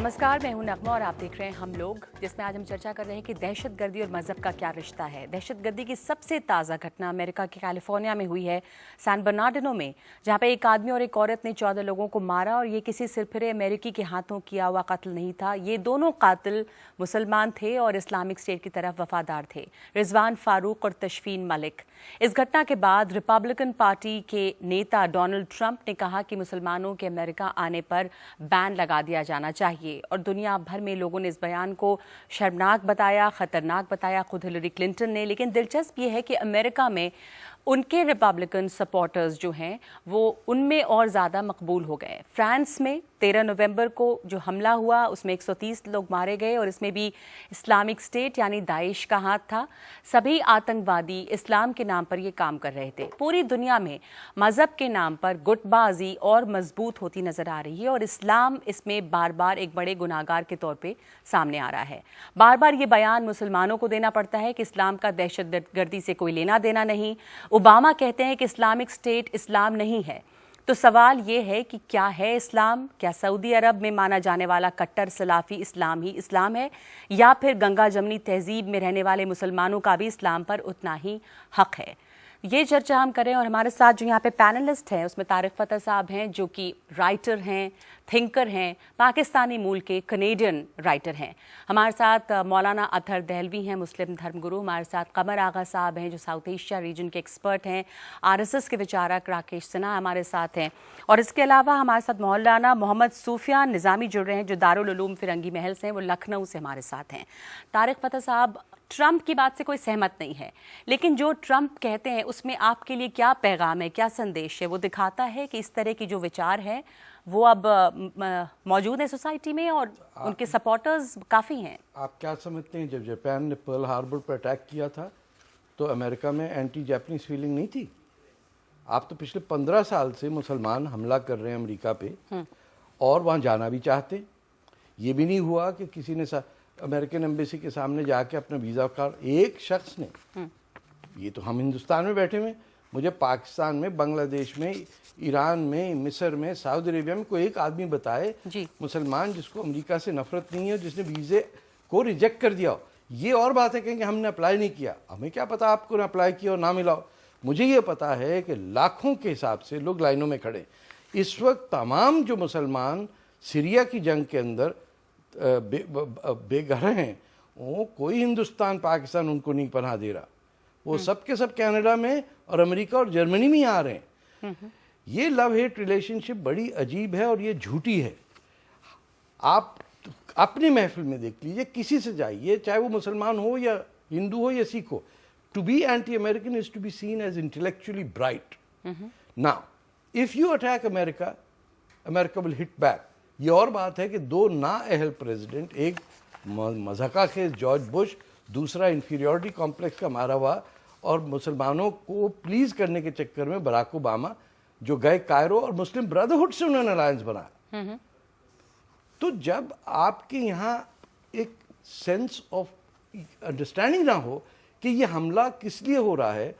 नमस्कार, मैं हूं नगमा और आप देख रहे हैं हम लोग, जिसमें आज हम चर्चा कर रहे हैं कि दहशतगर्दी और मजहब का क्या रिश्ता है। दहशतगर्दी की सबसे ताज़ा घटना अमेरिका के कैलिफोर्निया में हुई है, सैन बर्नार्डिनो में, जहां पे एक आदमी और एक औरत ने 14 लोगों को मारा और ये किसी सिरफिरे अमेरिकी के हाथों किया हुआ कत्ल नहीं था। ये दोनों कातिल मुसलमान थे और इस्लामिक स्टेट की तरफ वफादार थे, रिजवान फारूक और तशफीन मलिक। इस घटना के बाद रिपब्लिकन पार्टी के नेता डोनाल्ड ट्रंप ने कहा कि मुसलमानों के अमेरिका आने पर बैन लगा दिया जाना चाहिए और दुनिया भर में लोगों ने इस बयान को शर्मनाक बताया, खतरनाक बताया, खुद हिलरी क्लिंटन ने। लेकिन दिलचस्प ये है कि अमेरिका में उनके रिपब्लिकन सपोर्टर्स जो हैं वो उनमें और ज़्यादा मकबूल हो गए। फ्रांस में 13 नवंबर को जो हमला हुआ उसमें 130 लोग मारे गए और इसमें भी इस्लामिक स्टेट यानी दाइश का हाथ था। सभी आतंकवादी इस्लाम के नाम पर ये काम कर रहे थे। पूरी दुनिया में मज़हब के नाम पर गुटबाजी और मजबूत होती नज़र आ रही है और इस्लाम इसमें बार बार एक बड़े गुनाहगार के तौर पे सामने आ रहा है। बार बार ये बयान मुसलमानों को देना पड़ता है कि इस्लाम का दहशतगर्दी से कोई लेना देना नहीं। ओबामा कहते हैं कि इस्लामिक स्टेट इस्लाम नहीं है। तो सवाल ये है कि क्या है इस्लाम? क्या सऊदी अरब में माना जाने वाला कट्टर सलाफी इस्लाम ही इस्लाम है, या फिर गंगा जमनी तहजीब में रहने वाले मुसलमानों का भी इस्लाम पर उतना ही हक है? ये चर्चा हम करें और हमारे साथ जो यहाँ पे पैनलिस्ट हैं उसमें तारिक फतह साहब हैं जो कि राइटर हैं, थिंकर हैं, पाकिस्तानी मूल के कनेडियन राइटर हैं। हमारे साथ मौलाना अतहर दहलवी हैं, मुस्लिम धर्मगुरु। हमारे साथ कमर आगा साहब हैं जो साउथ एशिया रीजन के एक्सपर्ट हैं। आरएसएस के विचारक राकेश सिन्हा हमारे साथ हैं और इसके अलावा हमारे साथ मौलाना मोहम्मद सूफियान निज़ामी जुड़ रहे हैं जो दारुल उलूम फिरंगी महल से हैं, वो लखनऊ से हमारे साथ हैं। तारिक फतह साहब, ट्रंप की बात से कोई सहमत नहीं है, लेकिन जो ट्रंप कहते हैं उसमें आपके लिए क्या पैगाम है, क्या संदेश है? वो दिखाता है कि इस तरह की जो विचार है वो अब मौजूद है सोसाइटी में और उनके सपोर्टर्स काफ़ी हैं। आप क्या समझते हैं, जब जापान ने पर्ल हार्बर पर अटैक किया था तो अमेरिका में एंटी जापानीज फीलिंग नहीं थी? आप तो पिछले 15 साल से मुसलमान हमला कर रहे हैं अमेरिका पे और वहाँ जाना भी चाहते। ये भी नहीं हुआ कि किसी ने अमेरिकन एम्बेसी के सामने जाके अपना वीज़ा कार्ड, एक शख्स ने, ये तो हम हिंदुस्तान में बैठे हुए, मुझे पाकिस्तान में, बांग्लादेश में, ईरान में, मिस्र में, सऊदी अरेबिया में कोई एक आदमी बताए मुसलमान जिसको अमेरिका से नफरत नहीं है, जिसने वीज़े को रिजेक्ट कर दिया हो। ये और बात है कहेंगे हमने अप्लाई नहीं किया, हमें क्या पता आपको ने अप्लाई किया और ना मिला हो। मुझे ये पता है कि लाखों के हिसाब से लोग लाइनों में खड़े। इस वक्त तमाम जो मुसलमान सीरिया की जंग के अंदर बेघर हैं, वो कोई हिंदुस्तान पाकिस्तान उनको नहीं पनाह दे रहा, वो सब के सब कनाडा में और अमेरिका और जर्मनी में आ रहे हैं। ये लव हेट रिलेशनशिप बड़ी अजीब है और ये झूठी है। आप अपनी महफिल में देख लीजिए, किसी से जाइए, चाहे वो मुसलमान हो या हिंदू हो या सिख हो, to be anti American is to be seen as intellectually bright. Now if you attack America, America will hit back. ये और बात है कि दो नाअहल प्रेसिडेंट, एक मज़ाक़ाखेज़ जॉर्ज बुश, दूसरा इंफीरियॉरिटी कॉम्प्लेक्स का मारा हुआ और मुसलमानों को प्लीज़ करने के चक्कर में बराक ओबामा जो गए कायरो और मुस्लिम ब्रदरहुड से उन्होंने अलायंस बनाया। तो जब आपके यहाँ एक सेंस ऑफ अंडरस्टैंडिंग ना हो कि ये हमला किस लिए हो रहा है,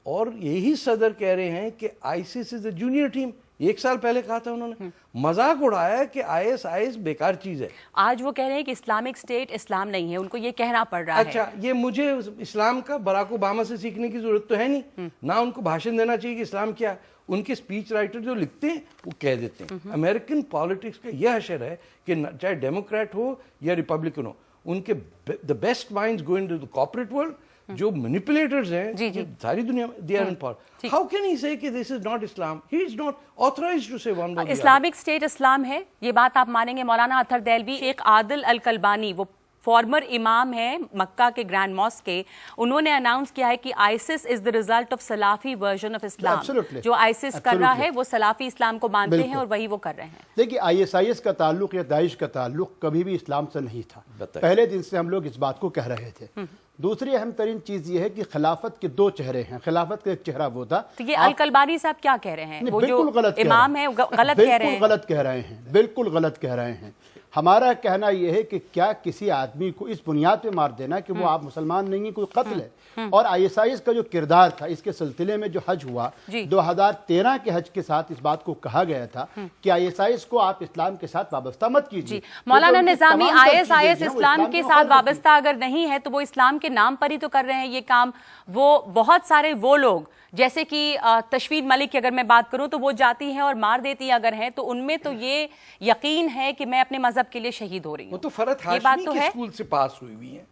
और यही सदर कह रहे हैं कि ISIS is the junior team, एक साल पहले कहा था उन्होंने, मजाक उड़ाया कि आईएसआईएस बेकार चीज है। आज वो कह रहे हैं कि इस्लामिक स्टेट इस्लाम नहीं है, उनको ये कहना पड़ रहा है। अच्छा, ये मुझे इस्लाम का बराक ओबामा से सीखने की जरूरत तो है नहीं, ना उनको भाषण देना चाहिए कि इस्लाम क्या। उनके स्पीच राइटर जो लिखते हैं वो कह देते हैं। अमेरिकन पॉलिटिक्स का यह हशर है कि चाहे डेमोक्रेट हो या रिपब्लिकन हो, उनके the best minds go into the corporate world, जो मैनिपुलेटर्स हैं सारी दुनिया में, they are in power. How can he say कि this is not Islam? He is not authorised to say one. Islamic State इस्लाम है, ये बात आप मानेंगे? मौलाना अतहर दहलवी, शेख आदिल अल कलबानी, वो फॉर्मर इमाम है मक्का के ग्रैंड मॉस्क के, उन्होंने अनाउंस किया है कि ISIS is the result of Salafi version of Islam. जो आईसिस कर रहा है वो सलाफी इस्लाम को मानते हैं और वही वो कर रहे हैं। देखिए, आईएसआईएस का ताल्लुक या दाइश का ताल्लुक कभी भी इस्लाम से नहीं था, पहले दिन से हम लोग इस बात को कह रहे थे। दूसरी अहम तरीन चीज ये है कि खिलाफत के दो चेहरे हैं। खिलाफत का एक चेहरा वो था, तो ये अल कलबानी साहब क्या कह रहे हैं? वो बिल्कुल जो गलत इमाम है गलत कह रहे हैं, बिल्कुल गलत कह रहे हैं, बिल्कुल गलत कह रहे हैं। ہمارا کہنا یہ ہے کہ کیا کسی آدمی کو اس بنیاد پہ مار دینا کہ وہ آپ مسلمان نہیں ہیں، کوئی قتل ہے؟ اور ISIS کا جو کردار تھا اس کے سلسلے میں جو حج ہوا 2013 کے حج کے ساتھ اس بات کو کہا گیا تھا کہ ISIS کو آپ اسلام کے ساتھ وابستہ مت کیجیے۔ مولانا نظامی، ISIS اسلام کے ساتھ وابستہ اگر نہیں ہے تو وہ اسلام کے نام پر ہی تو کر رہے ہیں یہ کام۔ وہ بہت سارے وہ لوگ جیسے کہ تشفین ملک کی اگر میں بات کروں تو وہ جاتی ہیں اور مار دیتی ہیں اگر ہیں تو ان میں تو یہ یقین ہے کہ میں اپنے مذہب کے لیے شہید ہو رہی ہوں۔ وہ تو فرحت ہاشمی کے اسکول سے پاس ہوئی ہوئی ہیں۔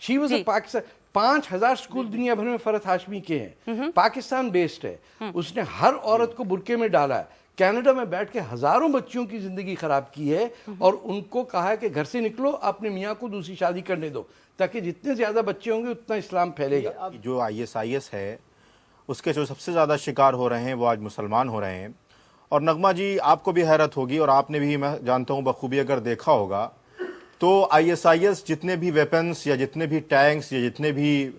She was a Pakistan 5000 school دنیا بھر میں فرحت ہاشمی کے ہیں، پاکستان بیسڈ ہے۔ اس نے ہر عورت کو برقعے میں ڈالا ہے، کینیڈا میں بیٹھ کے ہزاروں بچیوں کی زندگی خراب کی ہے، اور ان کو کہا ہے کہ گھر سے نکلو، اپنے میاں کو دوسری شادی کرنے دو، تاکہ جتنے زیادہ بچے ہوں گے اتنا اسلام پھیلے گا۔ جو ISIS ہے اس کے جو سب سے زیادہ شکار ہو رہے ہیں وہ آج مسلمان ہو رہے ہیں۔ اور نغمہ جی آپ کو بھی حیرت ہوگی اور آپ نے بھی میں جانتا ہوں بخوبی اگر دیکھا ہوگا تو ISIS جتنے بھی ویپنز یا جتنے بھی ٹینکس یا جتنے بھی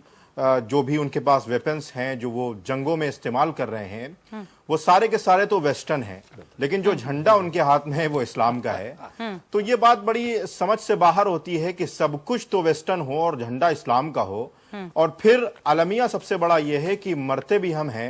جو بھی ان کے پاس ویپنز ہیں جو وہ جنگوں میں استعمال کر رہے ہیں وہ سارے کے سارے تو ویسٹرن ہیں، لیکن جو جھنڈا ان کے ہاتھ میں ہے وہ اسلام کا ہے۔ تو یہ بات بڑی سمجھ سے باہر ہوتی ہے کہ سب کچھ تو ویسٹرن ہو اور جھنڈا اسلام کا ہو، اور پھر عالمیہ سب سے بڑا یہ ہے کہ مرتے بھی ہم ہیں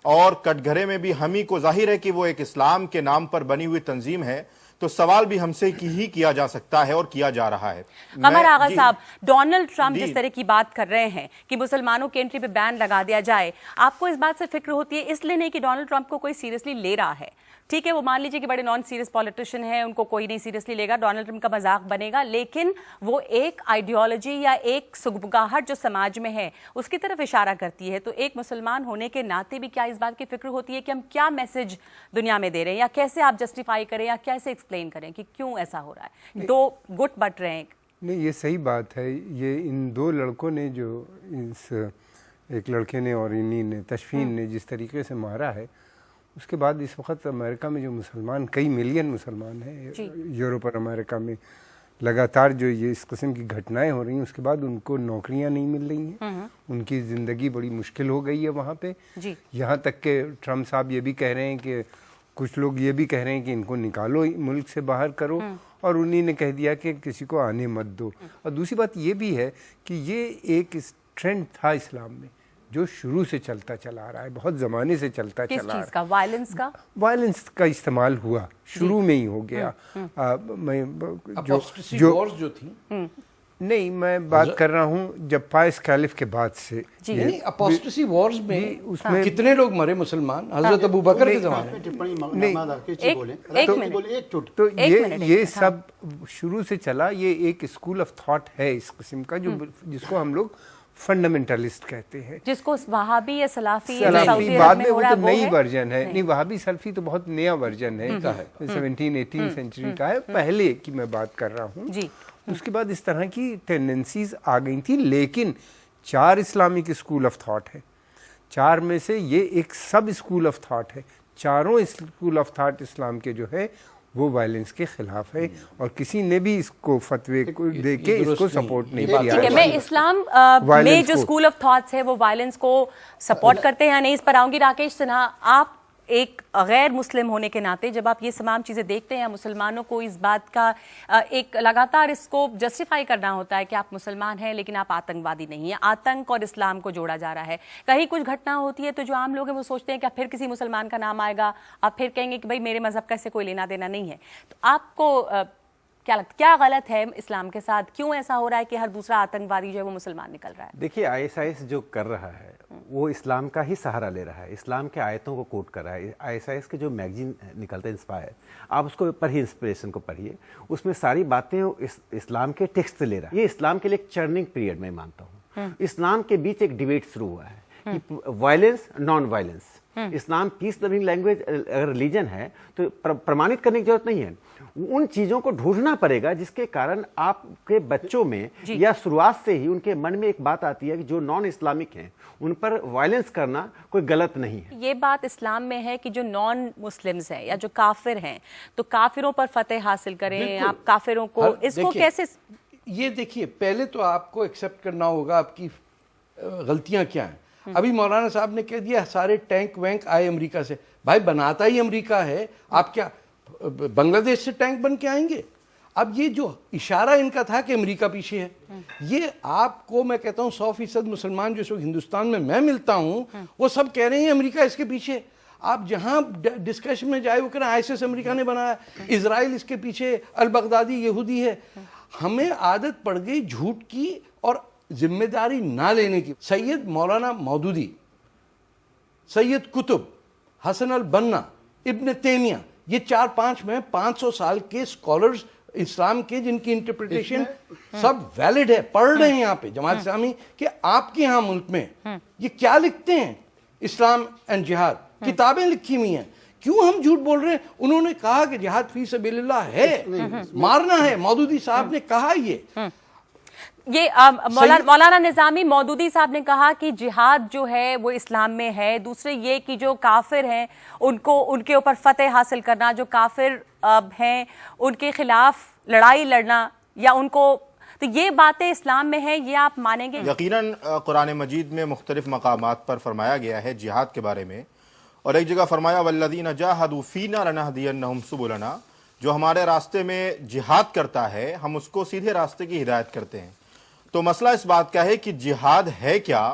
اور کٹ گھرے میں بھی ہم ہی کو ظاہر ہے کہ وہ ایک اسلام کے نام پر بنی ہوئی تنظیم ہے، تو سوال بھی ہم سے ہی کیا جا سکتا ہے اور کیا جا رہا ہے۔ قمر آغا صاحب، ڈونلڈ ٹرمپ جس طرح کی بات کر رہے ہیں کہ مسلمانوں کے انٹری پہ بین لگا دیا جائے، آپ کو اس بات سے فکر ہوتی ہے؟ اس لیے نہیں کہ ڈونلڈ ٹرمپ کو کوئی سیریسلی لے رہا ہے، ٹھیک ہے وہ مان لیجیے کہ بڑے نان سیریس پولیٹیشین ہیں، ان کو کوئی نہیں سیریسلی لے گا، ڈونلڈ ٹرمپ کا مذاق بنے گا، لیکن وہ ایک آئیڈیالوجی یا ایک سگبگاہٹ جو سماج میں ہے اس کی طرف اشارہ کرتی ہے۔ تو ایک مسلمان ہونے کے ناطے بھی کیا اس بات کی فکر ہوتی ہے کہ ہم کیا میسج دنیا میں دے رہے ہیں، یا کیسے آپ جسٹیفائی کریں یا کیسے ایکسپلین کریں کہ کیوں ایسا ہو رہا ہے؟ دو گٹ بٹ رہے ہیں۔ نہیں، یہ صحیح بات ہے۔ یہ ان دو لڑکوں نے جو ایک لڑکے نے اور انہی نے تشفین نے جس طریقے سے مارا ہے، اس کے بعد اس وقت امریکہ میں جو مسلمان کئی ملین مسلمان ہیں یورپ اور امریکہ میں، لگاتار جو یہ اس قسم کی گھٹنائیں ہو رہی ہیں، اس کے بعد ان کو نوکریاں نہیں مل رہی ہیں، ان کی زندگی بڑی مشکل ہو گئی ہے وہاں پہ۔ یہاں تک کہ ٹرمپ صاحب یہ بھی کہہ رہے ہیں کہ کچھ لوگ یہ بھی کہہ رہے ہیں کہ ان کو نکالو، ملک سے باہر کرو، اور انہی نے کہہ دیا کہ کسی کو آنے مت دو۔ اور دوسری بات یہ بھی ہے کہ یہ ایک ٹرینڈ تھا اسلام میں جو شروع سے چلتا چلا رہا ہے، بہت زمانے سے چلتا چلا رہا ہے۔ کس چیز کا؟ وائلنس کا؟ وائلنس کا استعمال ہوا، شروع میں ہی ہو گیا۔ جو تھی نہیں، میں بات کر رہا ہوں جب پائس کیلف کے بعد سے، یعنی اپوسٹسی وارز میں اس میں کتنے لوگ مرے مسلمان حضرت ابو بکر کے زمانے میں۔ تو یہ سب شروع سے چلا، یہ ایک اسکول آف تھاٹ ہے اس قسم کا جس کو ہم لوگ فنڈامنٹلسٹ کہتے ہیں، جس کو وہابی یا سلافی بعد میں وہ تو نئی ورژن ہے۔ نہیں، وہابی سلفی تو بہت نیا ورژن ہے، 17-18 سینچری کا ہے، پہلے کی میں بات کر رہا ہوں۔ اس کے بعد اس طرح کی ٹینڈنسیز آ گئی تھی، لیکن 4 اسلامک اسکول آف تھاٹ ہے، 4 میں سے یہ ایک سب اسکول آف تھاٹ ہے۔ چاروں اسکول آف تھاٹ اسلام کے جو ہے وہ وائلنس کے خلاف ہے، اور کسی نے بھی اس کو فتوے کو دے کے اس کو سپورٹ نہیں کیا ہے۔ میں اسلام میں جو اسکول آف تھاٹس ہے وہ وائلنس کو سپورٹ کرتے ہیں، نہیں اس پر آؤں گی۔ راکیش سنہا، آپ ایک غیر مسلم ہونے کے ناطے جب آپ یہ تمام چیزیں دیکھتے ہیں، مسلمانوں کو اس بات کا ایک لگاتار اس کو جسٹیفائی کرنا ہوتا ہے کہ آپ مسلمان ہیں لیکن آپ آتنکوادی نہیں ہیں، آتنک اور اسلام کو جوڑا جا رہا ہے۔ کہیں کچھ گھٹنا ہوتی ہے تو جو عام لوگ ہیں وہ سوچتے ہیں کہ پھر کسی مسلمان کا نام آئے گا، آپ پھر کہیں گے کہ بھائی میرے مذہب کا اس سے کوئی لینا دینا نہیں ہے۔ تو آپ کو کیا لگتا ہے کیا غلط ہے اسلام کے ساتھ؟ کیوں ایسا ہو رہا ہے کہ ہر دوسرا آتنکوادی جو ہے وہ مسلمان نکل رہا ہے؟ دیکھیے، ISIS جو کر رہا ہے وہ اسلام کا ہی سہارا لے رہا ہے، اسلام کے آیتوں کو کوٹ کر رہا ہے۔ ISIS کے جو میگزین نکلتے ہیں انسپائر، آپ اس کو پڑھیے، انسپریشن کو پڑھیے، اس میں ساری باتیں اسلام کے ٹیکسٹ سے لے رہا ہے۔ یہ اسلام کے لیے ایک چرننگ پیریڈ میں مانتا ہوں۔ اسلام کے بیچ ایک ڈیبیٹ شروع ہوا ہے کہ وائلنس نان وائلنس، اسلام پیس لوننگ لینگویج اگر ریلیجن ہے تو پرمانت کرنے کی ضرورت نہیں ہے، ان چیزوں کو ڈھونڈنا پڑے گا جس کے کارن آپ کے بچوں میں یا شروعات سے ہی ان کے من میں ایک بات آتی ہے کہ جو نان اسلامک ہیں ان پر وائلنس کرنا کوئی غلط نہیں ہے۔ یہ بات اسلام میں ہے کہ جو نان مسلمز ہیں یا جو کافر ہیں تو کافروں پر فتح حاصل کریں، آپ کافروں کو اس کو کیسے؟ یہ دیکھیے، پہلے تو آپ کو ایکسیپٹ کرنا ہوگا آپ کی غلطیاں کیا ہیں۔ ابھی مولانا صاحب نے کہہ دیا سارے ٹینک وینک آئے امریکہ سے، بھائی بناتا ہی امریکہ ہے، آپ کیا بنگلہ دیش سے ٹینک بن کے آئیں گے؟ اب یہ جو اشارہ ان کا تھا کہ امریکہ پیچھے ہے، یہ آپ کو میں کہتا ہوں 100% مسلمان جو اس وقت ہندوستان میں ملتا ہوں وہ سب کہہ رہے ہیں امریکہ اس کے پیچھے. آپ جہاں ڈسکشن میں جائے وہ کہہ رہے ہیں ISIS امریکہ نے بنایا، اسرائیل اس کے پیچھے، البغدادی یہودی ہے. ہمیں عادت پڑ گئی جھوٹ کی اور ذمہ داری نہ لینے کی. سید مولانا مودودی، سید قطب، حسن البنا، ابن تیمیہ، یہ 4-5 میں 500 سال کے اسکالرز اسلام کے جن کی انٹرپریٹیشن سب ویلڈ ہے، پڑھ رہے ہیں یہاں پہ جماعت اسلامی کہ آپ کے یہاں ملک میں یہ کیا لکھتے ہیں. اسلام اینڈ جہاد کتابیں لکھی ہوئی ہیں، کیوں ہم جھوٹ بول رہے ہیں؟ انہوں نے کہا کہ جہاد فی سبیل اللہ ہے، مارنا ہے. مودودی صاحب نے کہا یہ مولانا نظامی مودودی صاحب نے کہا کہ جہاد جو ہے وہ اسلام میں ہے. دوسرے یہ کہ جو کافر ہیں ان کے اوپر فتح حاصل کرنا، جو کافر ہیں ان کے خلاف لڑائی لڑنا یا ان کو، تو یہ باتیں اسلام میں ہیں، یہ آپ مانیں گے؟ یقیناً قرآن مجید میں مختلف مقامات پر فرمایا گیا ہے جہاد کے بارے میں، اور ایک جگہ فرمایا والذین جاہدوا فینا لنہدینہم سبلنا، جو ہمارے راستے میں جہاد کرتا ہے ہم اس کو سیدھے راستے کی ہدایت کرتے ہیں. تو مسئلہ اس بات کا ہے کہ جہاد ہے کیا؟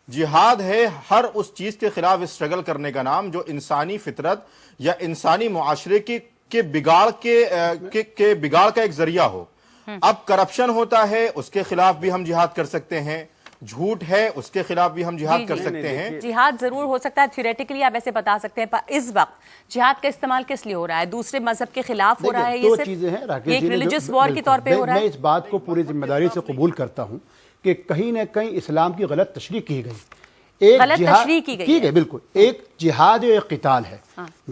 جہاد ہے ہر اس چیز کے خلاف اسٹرگل کرنے کا نام جو انسانی فطرت یا انسانی معاشرے کے بگاڑ کے بگاڑ کا ایک ذریعہ ہو. اب کرپشن ہوتا ہے اس کے خلاف بھی ہم جہاد کر سکتے ہیں، جھوٹ ہے اس کے خلاف بھی ہم جہاد کر سکتے ہیں. جہاد ضرور ہو سکتا ہے تھیوریٹیکلی، آپ ایسے بتا سکتے ہیں، پر اس وقت جہاد کا استعمال کس لیے ہو رہا ہے؟ دوسرے مذہب کے خلاف ہو رہا ہے؟ دو چیزیں ہیں راکیش ایک جی، ریلیجس وار کے طور پہ ہو رہا ہے. میں اس بات کو پوری ذمہ داری سے قبول کرتا ہوں کہ کہیں نہ کہیں اسلام کی غلط تشریح کی گئی. غلط تشریح کی گئی ہے، بالکل. ایک جہاد اور ایک قتال ہے.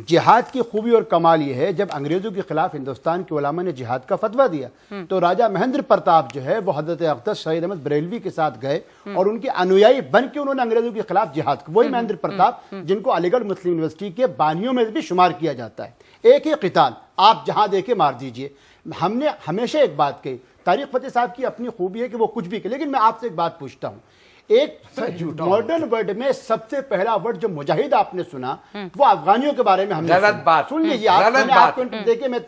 جہاد کی خوبی اور کمال یہ ہے جب انگریزوں کے خلاف ہندوستان کے علماء نے جہاد کا فتویٰ دیا تو راجہ مہندر پرتاپ جو ہے وہ حضرت اقدس شہید احمد بریلوی کے ساتھ گئے اور ان کے انویائی بن کے انہوں نے انگریزوں کے خلاف جہاد کا، وہی مہندر پرتاپ جن کو علی گڑھ مسلم یونیورسٹی کے بانیوں میں بھی شمار کیا جاتا ہے. ایک ہی قتال، آپ جہاں دے کے مار دیجئے. ہم نے ہمیشہ ایک بات کہی، طارق فتح صاحب کی اپنی خوبی ہے کہ وہ کچھ بھی کہ، لیکن میں آپ سے ایک بات پوچھتا ہوں. ایک ماڈرن ورڈ میں سب سے پہلا ورڈ جو مجاہد آپ نے سنا وہ افغانیوں کے بارے میں ہم نے سن لیجیے. دیکھیں میں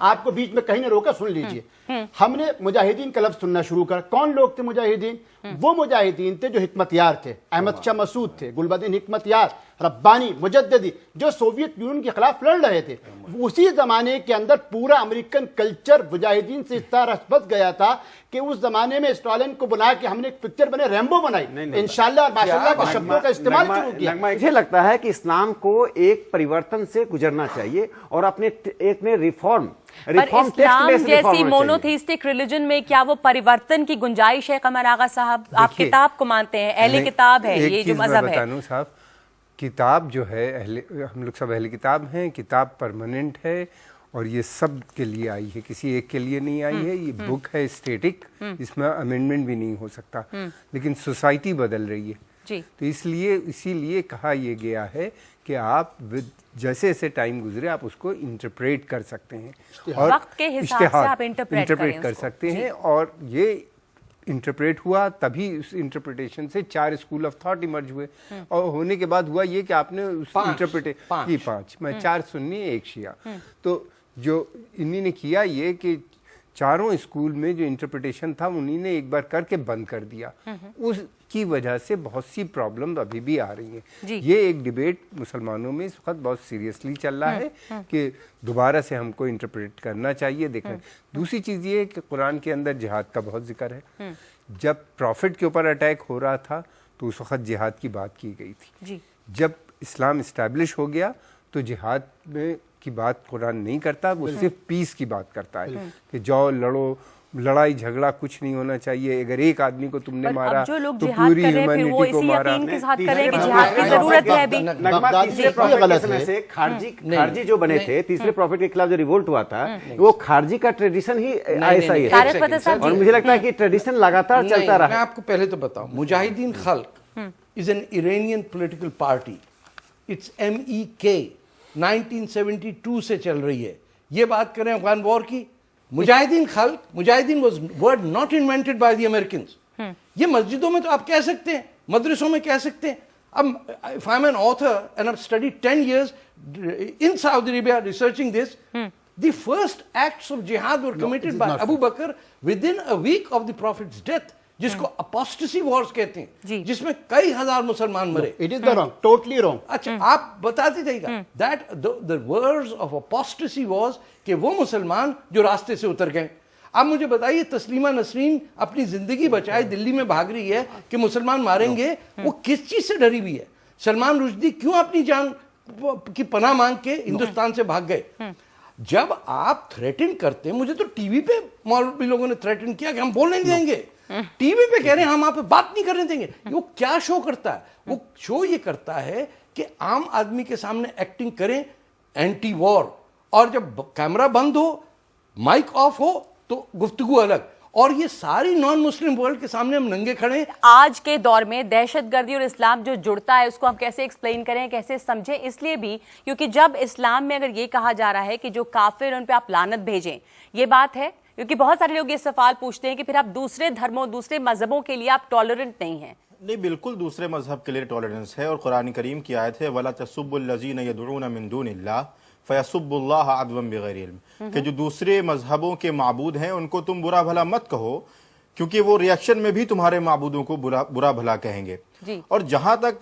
آپ کو بیچ میں کہیں نہ روکا، سن لیجیے. ہم نے مجاہدین کا لفظ سننا شروع کر. کون لوگ تھے مجاہدین؟ وہ مجاہدین تھے جو حکمت یار تھے. احمد شاہ مسعود تھے، گلبدین حکمت یار، ربانی، مجددی، جو سوویت یونین کے خلاف لڑ رہے تھے. اسی زمانے کے اندر پورا امریکن کلچر مجاہدین سے اس طرح رسبت گیا تھا کہ اس زمانے میں اسٹالن کو بنا کے ہم نے ایک پکچر بنے ریمبو بنائی، انشاءاللہ اور ماشاءاللہ کے شبدوں کا استعمال شروع کیا. مجھے لگتا ہے کہ اسلام کو ایک پریورتن سے گزرنا چاہیے اور اپنے ایک نے ریفارم اسلام جیسی مونوتھیسٹک ریلیجن میں کیا وہ پریورتن کی گنجائش ہے؟ قمر آغا صاحب، آپ کتاب کو مانتے ہیں، اہل کتاب ہے یہ جو مذہب ہے. صاحب کتاب جو ہے ہم لوگ سب اہل کتاب ہیں، کتاب پرماننٹ ہے اور یہ سب کے لیے آئی ہے، کسی ایک کے لیے نہیں آئی ہے. یہ بک ہے اسٹیٹک، اس میں امینڈمنٹ بھی نہیں ہو سکتا، لیکن سوسائٹی بدل رہی ہے تو اسی لیے کہا یہ گیا ہے کہ آپ جیسے جیسے ٹائم گزرے آپ اس کو انٹرپریٹ کر سکتے ہیں اور وقت کے حساب سے آپ انٹرپریٹ کر سکتے ہیں. اور یہ انٹرپریٹ ہوا تبھی اس انٹرپریٹیشن سے 4 اسکول آف تھاٹ ایمرج ہوئے اور ہونے کے بعد ہوا یہ کہ آپ نے اس انٹرپریٹ 5 میں 4 سنی 1 شیعہ. تو جو انہی نے کیا یہ کہ چاروں اسکول میں جو انٹرپریٹیشن تھا انہی نے ایک بار کر کے بند کر دیا. اس کی وجہ سے بہت سی پرابلم ابھی بھی آ رہی ہیں. یہ ایک ڈیبیٹ مسلمانوں میں اس وقت بہت سیریسلی چل رہا ہے کہ دوبارہ سے ہم کو انٹرپریٹ کرنا چاہیے. دیکھیں دوسری چیز یہ ہے کہ قرآن کے اندر جہاد کا بہت ذکر ہے. جب پروفٹ کے اوپر اٹیک ہو رہا تھا تو اس وقت جہاد کی بات کی گئی تھی. جب اسلام اسٹیبلش ہو گیا تو جہاد میں کی بات قرآن نہیں کرتا، وہ صرف پیس کی بات کرتا ہے کہ جاؤ لڑو، لڑائی جھگڑا کچھ نہیں ہونا چاہیے. اگر ایک آدمی کو تم نے مارا تو پوری ہیومینٹی کو مارا. خارجی جو بنے تھے تیسرے پروفٹ کے خلاف جو ریولٹ ہوا تھا وہ خارجی کا ٹریڈیشن ہی ایسا ہی ہے اور مجھے لگتا ہے کہ ٹریڈیشن لگاتار چلتا رہا. میں آپ کو پہلے تو بتاؤں، Mujahideen Khalq is an Iranian political party. It's MEK 1972 سے چل رہی ہے. یہ بات کریں افغان وار کی، مجاہدین خلق، مجاہدین was word not invented by the Americans. یہ مسجدوں میں تو آپ کہہ سکتے ہیں، مدرسوں میں کہہ سکتے ہیں. اب if I'm an author and I've studied 10 years in Saudi Arabia researching this, The first acts of jihad were committed by Abu Bakr within a week of the Prophet's death, जिसको apostasy wars कहते हैं, जिसमें कई हजार मुसलमान मरे. It is the wrong, totally wrong. अच्छा, आप बताते जाइएगा. That the wars of apostasy was कि वो मुसलमान जो रास्ते से उतर गए. आप मुझे बताइए, तस्लीमा नसरीन अपनी जिंदगी बचाए दिल्ली में भाग रही है कि मुसलमान मारेंगे, वो किस चीज से डरी हुई है? सलमान रुश्दी क्यों अपनी जान की पनाह मांग के हिंदुस्तान से भाग गए? जब आप थ्रेटन करते हैं, मुझे तो टीवी पे मौलवी लोगों ने थ्रेटन किया कि हम बोलने नहीं देंगे, टीवी पे कह रहे हैं हम आप पे बात नहीं करने देंगे. वो क्या शो करता है? वो शो ये करता है कि आम आदमी के सामने एक्टिंग करें एंटी वॉर, और जब कैमरा बंद हो, माइक ऑफ हो, तो गुफ्तगू अलग. और ये सारी नॉन मुस्लिम वर्ल्ड के सामने हम नंगे खड़े हैं. आज के दौर में दहशतगर्दी और इस्लाम जो जुड़ता है, उसको हम कैसे एक्सप्लेन करें, कैसे समझें? इसलिए भी क्योंकि जब इस्लाम में अगर ये कहा जा रहा है कि जो काफिर उन पे आप लानत भेजें, ये बात है, क्योंकि बहुत सारे लोग ये सवाल पूछते हैं कि फिर आप दूसरे धर्मों, दूसरे मजहबों के लिए आप टॉलरेंट नहीं हैं. नहीं, बिल्कुल दूसरे मजहब के लिए टॉलरेंस है, और कुरान करीम की आयत है वला तसुब्बुल्लज़ीना यदऊना मिन दुनिल्लाह फयसुब्बुल्लाह अदवन बिगैरि इल्म, कि जो दूसरे मजहबों के माबूद हैं उनको तुम बुरा भला मत कहो, क्योंकि वो रिएक्शन में भी तुम्हारे माबूदों को बुरा भला कहेंगे. और जहां तक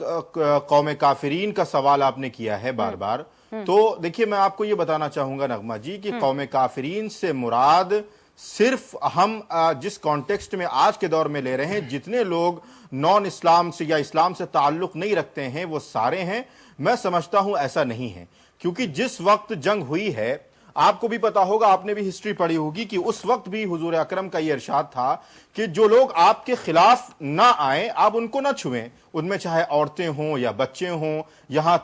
कौम काफिरीन का सवाल आपने किया है बार बार, तो देखिए मैं आपको ये बताना चाहूंगा नगमा जी कि कौम काफिरीन से मुराद सिर्फ हम जिस कॉन्टेक्स्ट में आज के दौर में ले रहे हैं, जितने लोग नॉन इस्लाम से या इस्लाम से ताल्लुक नहीं रखते हैं वो सारे हैं. मैं समझता हूं ऐसा नहीं है, क्योंकि जिस वक्त जंग हुई है, आपको भी पता होगा, आपने भी हिस्ट्री पढ़ी होगी कि उस वक्त भी हुजूर अकरम का ये इरशाद था कि जो लोग आपके खिलाफ ना आए आप उनको ना छुएं, उनमें चाहे औरतें हों या बच्चे हों, यहां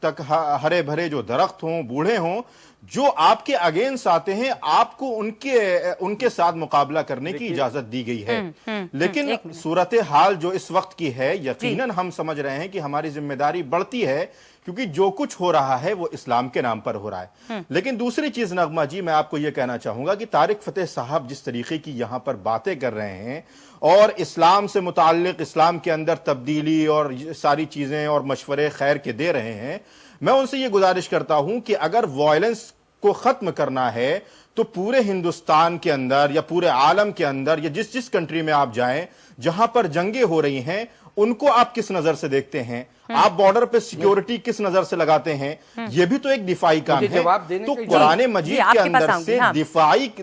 तक हरे भरे जो दरख्त हों, बूढ़े हों, जो आपके अगेंस्ट आते हैं आपको उनके साथ मुकाबला करने की इजाजत दी गई है. लेकिन सूरत हाल जो इस वक्त की है, यकीनन हम समझ रहे हैं कि हमारी जिम्मेदारी बढ़ती है, क्योंकि जो कुछ हो रहा है वो इस्लाम के नाम पर हो रहा है. लेकिन दूसरी चीज नगमा जी, मैं आपको यह कहना चाहूंगा कि तारिक फतेह साहब जिस तरीके की यहां पर बातें कर रहे हैं और इस्लाम से मुताल्लिक, इस्लाम के अंदर तब्दीली और सारी चीजें और मशवरे खैर के दे रहे हैं, मैं उनसे ये गुजारिश करता हूं कि अगर वायलेंस को खत्म करना है तो पूरे हिंदुस्तान के अंदर या पूरे आलम के अंदर या जिस कंट्री में आप जाएं जहां पर जंगे हो रही हैं, उनको आप किस नजर से देखते हैं? आप बॉर्डर पे सिक्योरिटी किस नजर से लगाते हैं? ये भी तो एक दिफाई काम है. तो कुरान मजीद के अंदर से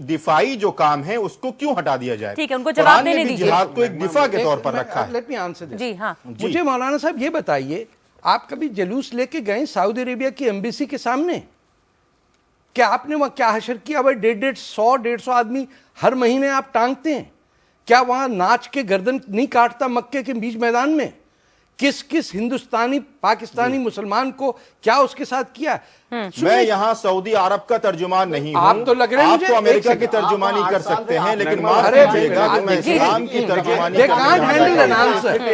दिफाई जो काम है उसको क्यों हटा दिया जाए? ठीक है, उनको जवाब देने दीजिए. जिहाद को एक दिफा के तौर पर रखा है. लेट मी आंसर जी हाँ. मुझे मौलाना साहब ये बताइए, आप कभी जलूस लेके गए सऊदी अरेबिया की एम्बेसी के सामने? क्या आपने वहां क्या हशर किया? भाई 150 आदमी हर महीने आप टांगते हैं. क्या वहां नाच के गर्दन नहीं काटता मक्के के बीच मैदान में? किस हिंदुस्तानी पाकिस्तानी मुसलमान को क्या उसके साथ किया? मैं यहाँ सऊदी अरब का तर्जुमान नहीं हूँ. आप तो लग रहे हैं मुझे आप तो अमेरिका की तर्जुमानी कर सकते हैं, लेकिन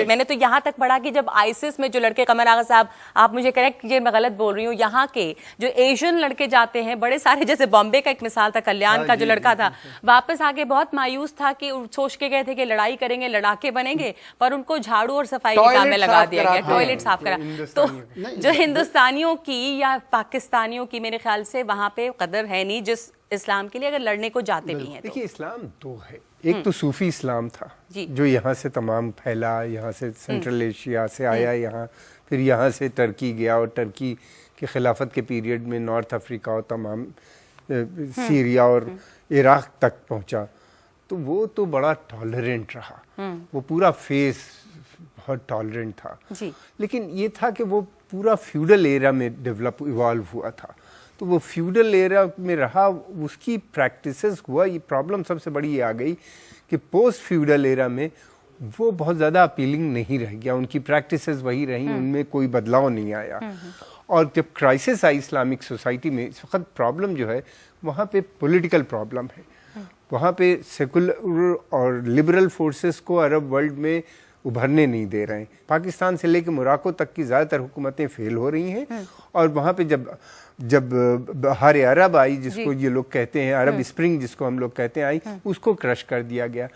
मैंने तो यहाँ तक पढ़ा कि जब आईसिस में जो लड़के, कमर आगा साहब आप मुझे करेक्ट कीजिए मैं गलत बोल रही हूँ, यहाँ के जो एशियन लड़के जाते हैं बड़े सारे, जैसे बॉम्बे का एक मिसाल था, कल्याण का जो लड़का था, वापस आके बहुत मायूस था कि सोच के गए थे कि लड़ाई करेंगे, लड़ाके बनेंगे, पर उनको झाड़ू और सफाई के काम में लगा दिया गया, टॉयलेट साफ करा. तो जो हिंदुस्तानियों की या पाकिस्तानियों की मेरे ख्याल से वहां पे कदर है नहीं, जिस इस्लाम के लिए अगर लड़ने को जाते भी हैं. देखिए, इस्लाम दो है. एक तो सूफी इस्लाम था जो यहाँ से तमाम फैला, यहाँ से सेंट्रल एशिया से आया, यहाँ फिर यहाँ से टर्की गया और टर्की के खिलाफत के पीरियड में नॉर्थ अफ्रीका और तमाम सीरिया और इराक तक पहुँचा. तो वो तो बड़ा टॉलरेंट रहा, वो पूरा फेस बहुत टॉलरेंट था. लेकिन ये था कि वो पूरा फ्यूडल एरा में इवॉल्व हुआ था, तो वो फ्यूडल एरा में रहा, उसकी प्रैक्टिसेस हुआ. ये प्रॉब्लम सबसे बड़ी ये आ गई कि पोस्ट फ्यूडल एरा में वो बहुत ज़्यादा अपीलिंग नहीं रह गया, उनकी प्रैक्टिसेस वही रहीं, उनमें कोई बदलाव नहीं आया. और जब क्राइसिस आई इस्लामिक सोसाइटी में, इस वक्त प्रॉब्लम जो है वहाँ पे पॉलिटिकल प्रॉब्लम है. वहाँ पे सेकुलर और लिबरल फोर्सेस को अरब वर्ल्ड में उभरने नहीं दे रहे हैं. पाकिस्तान से लेकर मोरक्को तक की ज़्यादातर हुकूमतें फेल हो रही हैं. और वहाँ पे जब बहार अरब आई, जिसको ये लोग कहते हैं अरब स्प्रिंग जिसको हम लोग कहते हैं, आई, उसको क्रश कर दिया गया.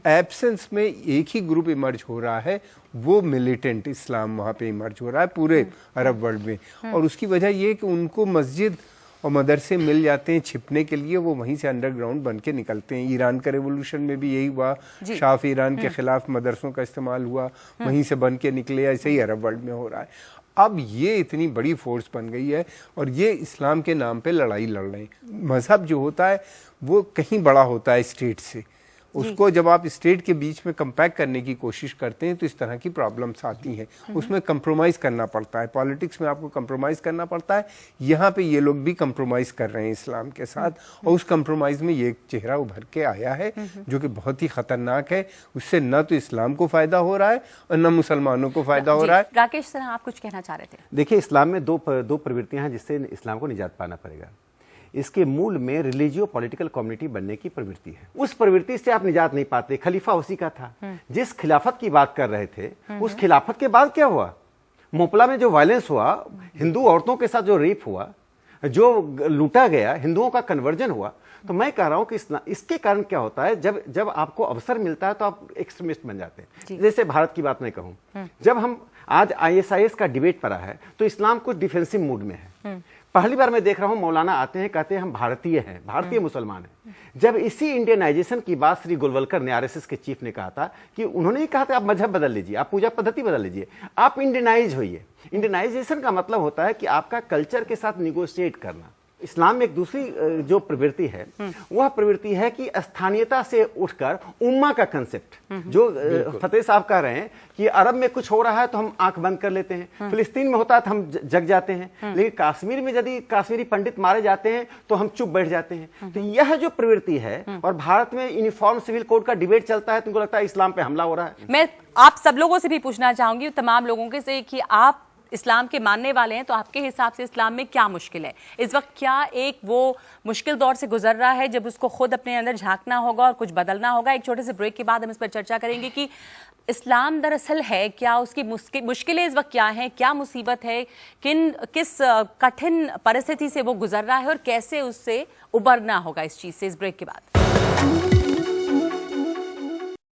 एब्सेंस में एक ही ग्रुप इमर्ज हो रहा है, वो मिलिटेंट इस्लाम वहाँ पे इमर्ज हो रहा है पूरे अरब वर्ल्ड में. और उसकी वजह ये कि उनको मस्जिद और मदरसे मिल जाते हैं छिपने के लिए, वो वहीं से अंडरग्राउंड बन के निकलते हैं। ईरान का रेवोल्यूशन में भी यही हुआ, शाह ऑफ ईरान के खिलाफ मदरसों का इस्तेमाल हुआ, वहीं से बन के निकले। ऐसे ही अरब वर्ल्ड में हो रहा है। अब ये इतनी बड़ी फोर्स बन गई है और ये इस्लाम के नाम पे लड़ाई लड़ रहे हैं। मज़हब जो होता है वो कहीं बड़ा होता है स्टेट से, उसको जब आप स्टेट के बीच में कंपैक्ट करने की कोशिश करते हैं तो इस तरह की प्रॉब्लम्स आती हैं। उसमें कंप्रोमाइज़ करना पड़ता है, पॉलिटिक्स में आपको कंप्रोमाइज़ करना पड़ता है। यहाँ पे ये लोग भी कंप्रोमाइज़ कर रहे हैं इस्लाम के साथ, और उस कंप्रोमाइज़ में ये एक चेहरा उभर के आया है जो कि बहुत ही ख़तरनाक है। उससे न तो इस्लाम को फ़ायदा हो रहा है और न मुसलमानों को फ़ायदा हो रहा है। राकेश सर, आप कुछ कहना चाह रहे थे? देखिए, इस्लाम में दो प्रवृत्तियां हैं जिससे इस्लाम को निजात पाना पड़ेगा। इसके मूल में रिलीजियो पॉलिटिकल कम्युनिटी बनने की प्रवृत्ति है। उस प्रवृत्ति से आप निजात नहीं पाते। खलीफा उसी का था। जिस खिलाफत की बात कर रहे थे, उस खिलाफत के बाद क्या हुआ? मोपला में जो वायलेंस हुआ, हिंदू औरतों के साथ जो रेप हुआ, जो लूटा गया, हिंदुओं का कन्वर्जन हुआ, तो मैं कह रहा हूं कि इसके कारण क्या होता है, जब आपको अवसर मिलता है तो आप एक्सट्रीमिस्ट बन जाते हैं। जैसे भारत की बात मैं कहूं, जब हम आज ISIS का डिबेट पड़ा है तो इस्लाम कुछ डिफेंसिव मूड में है। पहली बार मैं देख रहा हूं मौलाना आते हैं, कहते हैं हम भारतीय हैं, भारतीय मुसलमान हैं। जब इसी इंडियनाइजेशन की बात श्री गोलवलकर ने, RSS के चीफ ने कहा था कि उन्होंने ही कहा था आप मजहब बदल लीजिए, आप पूजा पद्धति बदल लीजिए, आप इंडियनाइज होइए। इंडियनाइजेशन का मतलब होता है कि आपका कल्चर के साथ निगोशिएट करना। इस्लाम में एक दूसरी जो प्रवृत्ति है, वह प्रवृत्ति है कि स्थानीयता से उठकर उम्मा का कंसेप्ट, जो फतेह साहब कह रहे हैं कि अरब में कुछ हो रहा है तो हम आंख बंद कर लेते हैं, फिलिस्तीन में होता है तो हम जग जाते हैं, लेकिन कश्मीर में यदि कश्मीरी पंडित मारे जाते हैं तो हम चुप बैठ जाते हैं। तो यह जो प्रवृत्ति है, और भारत में यूनिफॉर्म सिविल कोड का डिबेट चलता है, तुमको लगता है इस्लाम पे हमला हो रहा है। मैं आप सब लोगों से भी पूछना चाहूंगी, तमाम लोगों के से, कि आप इस्लाम के मानने वाले हैं, तो आपके हिसाब से इस्लाम में क्या मुश्किल है इस वक्त? क्या एक वो मुश्किल दौर से गुजर रहा है जब उसको खुद अपने अंदर झांकना होगा और कुछ बदलना होगा? एक छोटे से ब्रेक के बाद हम इस पर चर्चा करेंगे कि इस्लाम दरअसल है क्या, उसकी मुश्किलें इस वक्त क्या हैं, क्या मुसीबत है, किस कठिन परिस्थिति से वो गुजर रहा है और कैसे उससे उबरना होगा इस चीज़ से, इस ब्रेक के बाद।